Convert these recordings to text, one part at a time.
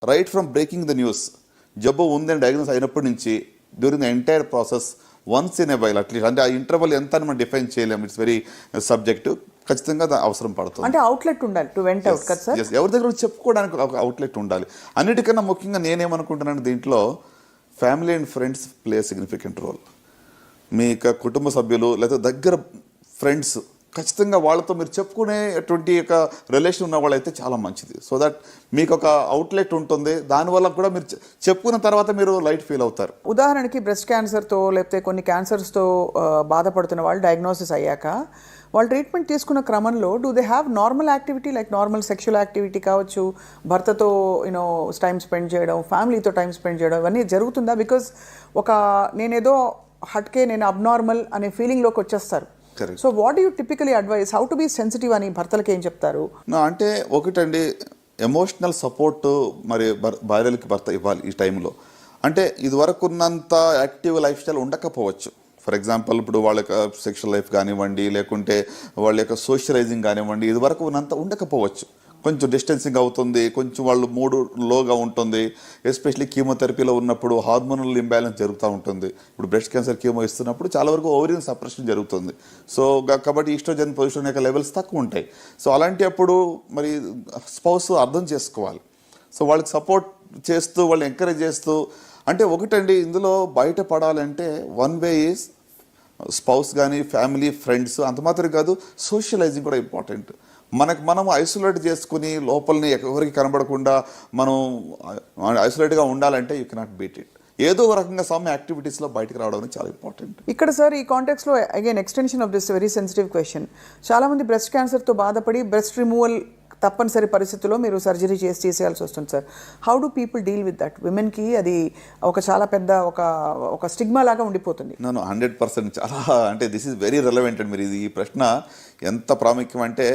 Right from breaking the news, జబ్బు ఉందని diagnose అయినప్పటి నుంచి during the entire process once in a while at least, అంటే ఆ ఇంటర్వల్ ఎంత అని మనం డిఫైన్ చేయలేము. It's very subjective. ఖచ్చితంగా అవసరం పడుతుంది. అంటే అవుట్లెట్ ఉండాలి టు వెంట్ అవుట్ కదా సార్. ఎవరి దగ్గర చెప్పుకోవడానికి ఒక అవుట్లెట్ ఉండాలి. అన్నిటికన్నా ముఖ్యంగా నేనేమనుకుంటున్నాను, దీంట్లో family and friends play significant role. మీ కుటుంబ సభ్యులు లేదా దగ్గర ఫ్రెండ్స్ ఖచ్చితంగా వాళ్ళతో మీరు చెప్పుకునేటువంటి ఒక రిలేషన్ ఉన్న వాళ్ళైతే చాలా మంచిది. సో దట్ మీకు ఒక అవుట్లెట్ ఉంటుంది. దానివల్ల కూడా మీరు చెప్పుకున్న తర్వాత మీరు లైట్ ఫీల్ అవుతారు. ఉదాహరణకి బ్రెస్ట్ క్యాన్సర్తో లేకపోతే కొన్ని క్యాన్సర్స్తో బాధపడుతున్న వాళ్ళు డయాగ్నోసిస్ అయ్యాక వాళ్ళు ట్రీట్మెంట్ తీసుకున్న క్రమంలో do they have normal activity like normal sexual activity కావచ్చు, భర్తతో టైం స్పెండ్ చేయడం, ఫ్యామిలీతో టైం స్పెండ్ చేయడం, ఇవన్నీ జరుగుతుందా? బికాజ్ నేనేదో హట్కే, నేను అబ్నార్మల్ అనే ఫీలింగ్లోకి వచ్చేస్తారు. So what you typically advise, how to be sensitive అని భర్తలకి ఏం చెప్తారు? అంటే ఒకటండి, ఎమోషనల్ సపోర్ట్ మరి భార్యలకి భర్త ఇవ్వాలి ఈ టైంలో. అంటే ఇదివరకు ఉన్నంత యాక్టివ్ లైఫ్ స్టైల్ ఉండకపోవచ్చు. ఫర్ ఎగ్జాంపుల్, ఇప్పుడు వాళ్ళ యొక్క సెక్షువల్ లైఫ్ కానివ్వండి, లేకుంటే వాళ్ళ యొక్క సోషలైజింగ్ కానివ్వండి, ఇదివరకు ఉన్నంత ఉండకపోవచ్చు. కొంచెం డిస్టెన్సింగ్ అవుతుంది, కొంచెం వాళ్ళు మూడు లోగా ఉంటుంది. ఎస్పెషలీ కీమోథెరపీలో ఉన్నప్పుడు హార్మోనల్ ఇంబ్యాలెన్స్ జరుగుతూ ఉంటుంది. ఇప్పుడు బ్రెస్ట్ క్యాన్సర్ కీమో ఇస్తున్నప్పుడు చాలా వరకు ఓవరియన్ సప్రెషన్ జరుగుతుంది. సో కాబట్టి ఈస్ట్రోజన్ పొజిషన్ యొక్క లెవెల్స్ తక్కువ ఉంటాయి. సో అలాంటి అప్పుడు మరి స్పౌస్ అర్థం చేసుకోవాలి. సో వాళ్ళకి సపోర్ట్ చేస్తూ, వాళ్ళు ఎంకరేజ్ చేస్తూ, అంటే ఒకటండి ఇందులో బయటపడాలంటే వన్ వే ఈజ్ స్పౌస్ కానీ ఫ్యామిలీ ఫ్రెండ్స్, అంత మాత్రం కాదు, సోషలైజింగ్ కూడా ఇంపార్టెంట్. మనం ఐసోలేట్ చేసుకుని లోపలని ఎవరికి కనబడకుండా మనం ఐసోలేట్గా ఉండాలంటే యూ కెనాట్ బీట్ ఇట్. ఏదో రకంగా సమ్ యాక్టివిటీస్లో బయటకు రావడం చాలా ఇంపార్టెంట్. ఇక్కడ సార్ ఈ కాంటెక్స్లో again extension of this very sensitive question, చాలామంది బ్రెస్ట్ క్యాన్సర్తో బాధపడి బ్రెస్ట్ రిమూవల్ తప్పనిసరి పరిస్థితుల్లో మీరు సర్జరీ చేసేయాల్సి వస్తుంది sir. How do people deal with that? విమెన్కి అది ఒక చాలా పెద్ద ఒక స్టిగ్మా లాగా ఉండిపోతుంది. నేను 100% చాలా, అంటే దిస్ ఈజ్ వెరీ రెలవెంట్ అండి. మీరు ఈ ప్రశ్న ఎంత ప్రాముఖ్యం అంటే,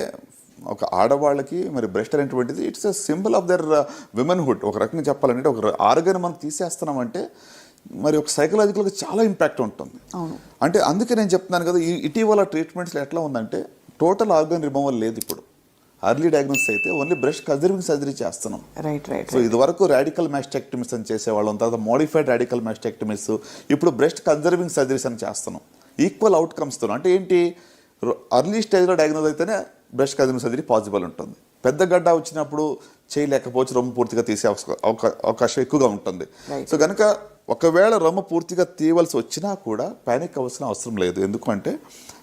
ఒక ఆడవాళ్ళకి మరి బ్రెస్ట్ అనేటువంటిది it's a symbol of their womanhood. ఒక రకంగా చెప్పాలంటే ఒక ఆర్గన్ మనం తీసేస్తున్నామంటే మరి ఒక సైకలాజికల్గా చాలా ఇంపాక్ట్ ఉంటుంది. అంటే అందుకే నేను చెప్తున్నాను కదా, ఈ ఇటీవల ట్రీట్మెంట్స్లో ఎట్లా ఉందంటే టోటల్ ఆర్గన్ రిమూవల్ లేదు. ఇప్పుడు అర్లీ డయాగ్నోసిస్ అయితే ఓన్లీ బ్రెస్ట్ కన్జర్వింగ్ సర్జరీ చేస్తున్నాం. సో ఇదివరకు రాడికల్ మాస్టెక్టమీస్ అని చేసేవాళ్ళం, తర్వాత మోడిఫైడ్ రాడికల్ మాస్టెక్టమీస్, ఇప్పుడు బ్రెస్ట్ కన్జర్వింగ్ సర్జరీస్ అని చేస్తున్నాం. ఈక్వల్ అవుట్కమ్స్తో. అంటే ఏంటి, అర్లీ స్టేజ్లో డయాగ్నోస్ అయితేనే బ్రెస్ట్ కన్జర్వింగ్ సర్జరీ పాసిబుల్ ఉంటుంది. పెద్ద గడ్డ వచ్చినప్పుడు చేయలేకపోవచ్చు, రొమ్ము పూర్తిగా తీసే అవకాశం ఎక్కువగా ఉంటుంది. సో కనుక ఒకవేళ రొమ్ము పూర్తిగా తీయవలసి వచ్చినా కూడా పానిక్ అవ్వాల్సిన అవసరం లేదు. ఎందుకంటే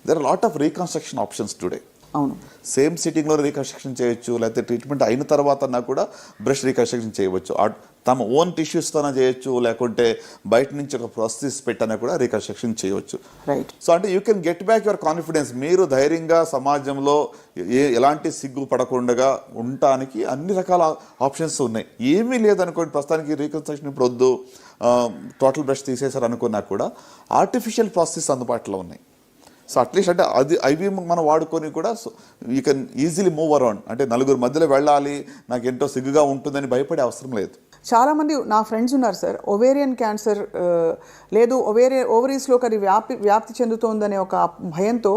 there are lot of reconstruction options today. అవును, సేమ్ సిట్టింగ్లో రీకన్స్ట్రక్షన్ చేయొచ్చు, లేకపోతే ట్రీట్మెంట్ అయిన తర్వాత కూడా బ్రెస్ట్ రీకన్స్ట్రక్షన్ చేయవచ్చు. తమ ఓన్ టిష్యూస్తోనే చేయొచ్చు, లేకుంటే బయట నుంచి ఒక ప్రాసెస్ పెట్టానా కూడా రీకన్స్ట్రక్షన్ చేయవచ్చు. రైట్. సో అంటే you can get back your confidence. మీరు ధైర్యంగా సమాజంలో ఎలాంటి సిగ్గు పడకుండా ఉండటానికి అన్ని రకాల ఆప్షన్స్ ఉన్నాయి. ఏమీ లేదనుకోండి, ప్రస్తుతానికి రీకన్స్ట్రక్షన్ ఇప్పుడు వద్దు, టోటల్ బ్రెస్ట్ తీసేసారు అనుకున్నా కూడా ఆర్టిఫిషియల్ ప్రాసెస్ అందుబాటులో ఉన్నాయి. సో అట్లీస్ట్ అంటే అవి మనం వాడుకొని కూడా you can easily move around. అంటే నలుగురు మధ్యలో వెళ్ళాలి, నాకు ఎంతో సిగ్గుగా ఉంటుందని భయపడే అవసరం లేదు. చాలామంది నా ఫ్రెండ్స్ ఉన్నారు సార్, ఒవేరియన్ క్యాన్సర్ లేదు ఓవరీస్లోకి అది వ్యాప్తి చెందుతోందనే ఒక భయంతో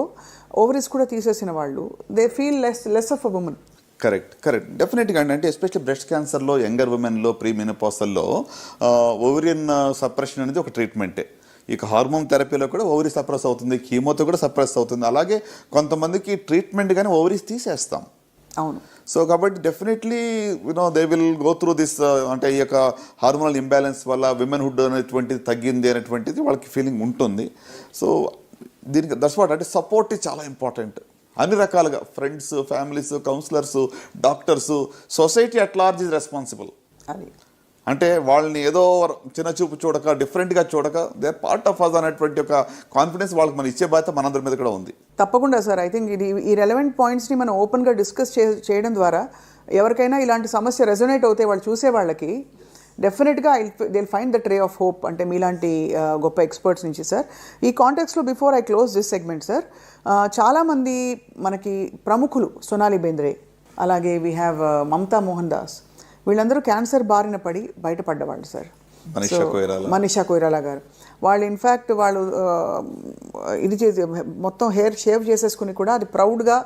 ఓవరీస్ కూడా తీసేసిన వాళ్ళు, they feel less of a woman. Correct డెఫినెట్గా అండి. అంటే ఎస్పెషల్లీ బ్రెస్ట్ క్యాన్సర్లో యంగర్ ఉమెన్లో ప్రీమెనోపాజల్లో ఓవరియన్ సప్రెషన్ అనేది ఒక ట్రీట్మెంటే. ఇక హార్మోన్ థెరపీలో కూడా ఓవరీ సప్రెస్ అవుతుంది, కీమోతో కూడా సప్రెస్ అవుతుంది. అలాగే కొంతమందికి ట్రీట్మెంట్ కానీ ఓవరీస్ తీసేస్తాం. అవును. సో కాబట్టి definitely they will go through this. అంటే ఈ యొక్క హార్మోనల్ ఇంబ్యాలెన్స్ వల్ల విమెన్హుడ్ అనేటువంటిది తగ్గింది అనేటువంటిది వాళ్ళకి ఫీలింగ్ ఉంటుంది. సో దీనికి దట్స్ వాట్, అంటే సపోర్ట్ చాలా ఇంపార్టెంట్. అన్ని రకాలుగా friends, families, counsellors, doctors, society at large is responsible. అది అంటే వాళ్ళని ఏదో చిన్న చూపు చూడక, డిఫరెంట్గా చూడక, they are part of us అనేటువంటి ఒక కాన్ఫిడెన్స్ వాళ్ళకి మనం ఇచ్చే బాధ్యత మనందరి మీద కూడా ఉంది. తప్పకుండా సార్. ఐ థింక్ ఈ రెలవెంట్ పాయింట్స్ని మనం ఓపెన్గా డిస్కస్ చేయడం ద్వారా ఎవరికైనా ఇలాంటి సమస్య రెజొనేట్ అవుతే వాళ్ళు చూసే వాళ్ళకి డెఫినెట్గా they will find the ray of hope. అంటే మీలాంటి గొప్ప ఎక్స్పర్ట్స్ నుంచి సార్. ఈ కాంటెక్స్లో before I close this segment sir, చాలామంది మనకి ప్రముఖులు, సోనాలి బెంద్రే, అలాగే వీ హ్యావ్ మమతా మోహన్ దాస్, వీళ్ళందరూ క్యాన్సర్ బారిన పడి బయటపడ్డవాళ్ళు సార్. మనీషా కొయిరాలా గారు, వాళ్ళు ఇన్ఫ్యాక్ట్ వాళ్ళు ఇది చేసి మొత్తం హెయిర్ షేవ్ చేసేసుకుని కూడా అది ప్రౌడ్గా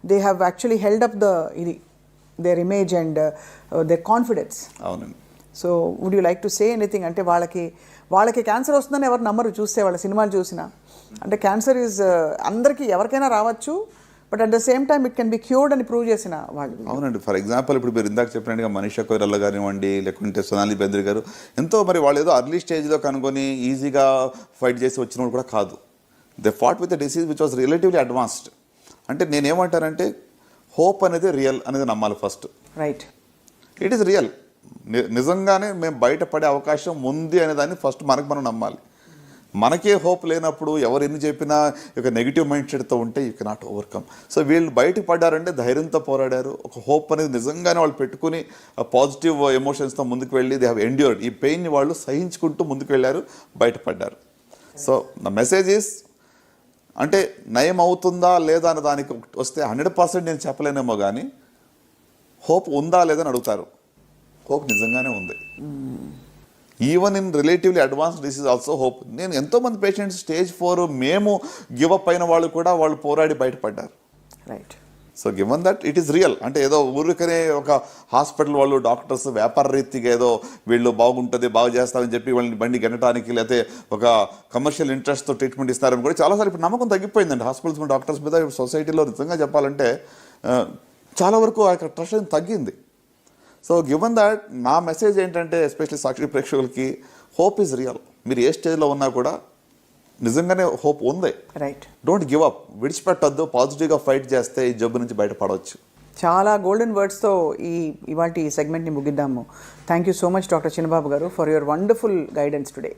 they have actually held up the ఇది their image and their confidence. అవునండి. So would you like to say anything? అంటే వాళ్ళకి క్యాన్సర్ వస్తుందని ఎవరు నమ్మరు చూస్తే, వాళ్ళ సినిమాలు చూసినా. అంటే క్యాన్సర్ ఈజ్ అందరికీ ఎవరికైనా రావచ్చు, but at the same time it can be cured అని ప్రూవ్ చేసిన వాళ్ళు. అవునండి. ఫర్ ఎగ్జాంపుల్ ఇప్పుడు మీరు ఇందాక చెప్పినట్టుగా మనీషా కొయిరాలా కానివ్వండి, లేకుంటే సోనాలి బెంద్రే గారు, ఎంతో మరి వాళ్ళు ఏదో అర్లీ స్టేజ్లో కనుగొని ఈజీగా ఫైట్ చేసి వచ్చిన వాళ్ళు కూడా కాదు. They fought with the disease which was relatively advanced. అంటే నేనేమంటానంటే హోప్ అనేది రియల్ అనేది నమ్మాలి first. Right. It is real. నిజంగానే మేము బయటపడే అవకాశం ఉంది అనే దాన్ని ఫస్ట్ మనం నమ్మాలి. మనకే హోప్ లేనప్పుడు ఎవరు ఎన్ని చెప్పినా ఒక నెగిటివ్ మైండ్ సెట్తో ఉంటే యూ కెనాట్ ఓవర్కమ్. సో వీళ్ళు బయట పడ్డారంటే ధైర్యంతో పోరాడారు. ఒక హోప్ అనేది నిజంగానే వాళ్ళు పెట్టుకుని పాజిటివ్ ఎమోషన్స్తో ముందుకు వెళ్ళి దే హ్యావ్ ఎండ్యూర్డ్. ఈ పెయిన్ని వాళ్ళు సహించుకుంటూ ముందుకు వెళ్ళారు, బయటపడ్డారు. సో ద మెసేజ్ ఈస్, అంటే నయం అవుతుందా లేదా అనే దానికి వస్తే 100% నేను చెప్పలేనేమో కానీ హోప్ ఉందా లేదని అడుగుతారు. హోప్ నిజంగానే ఉంది. Even in relatively advanced disease also hope. నేను ఎంతోమంది పేషెంట్స్ స్టేజ్ 4 మేము గివ్ అప్ అయిన వాళ్ళు కూడా వాళ్ళు పోరాడి బయటపడ్డారు. Right. So given that it is real. అంటే ఏదో ఊరికనే ఒక హాస్పిటల్ వాళ్ళు డాక్టర్స్ వ్యాపార రీతిగా ఏదో వీళ్ళు బాగుంటుంది బాగు చేస్తామని చెప్పి వాళ్ళని బండి గెనటానికి, లేకపోతే ఒక కమర్షియల్ ఇంట్రెస్ట్తో ట్రీట్మెంట్ ఇస్తారని కూడా చాలాసార్లు ఇప్పుడు నమ్మకం తగ్గిపోయిందండి హాస్పిటల్స్ డాక్టర్స్ మీద. సొసైటీలో నిజంగా చెప్పాలంటే చాలా వరకు ఆ ట్రస్ట్ తగ్గింది. సో గివెన్ దట్ నా మెసేజ్ ఏంటంటే ఎస్పెషల్లీ సాక్షి ప్రేక్షకులకి, హోప్ ఈజ్ రియల్. మీరు ఏ స్టేజ్లో ఉన్నా కూడా నిజంగానే హోప్ ఉంది. రైట్. డోంట్ గివ్ అప్, విడిచిపెట్టద్దు. పాజిటివ్గా ఫైట్ చేస్తే ఈ జబ్బు నుంచి బయటపడవచ్చు. చాలా గోల్డెన్ వర్డ్స్తో ఇవాటి సెగ్మెంట్ని ముగిద్దాము. Thank you so much doctor Chinnababu garu for your wonderful guidance today.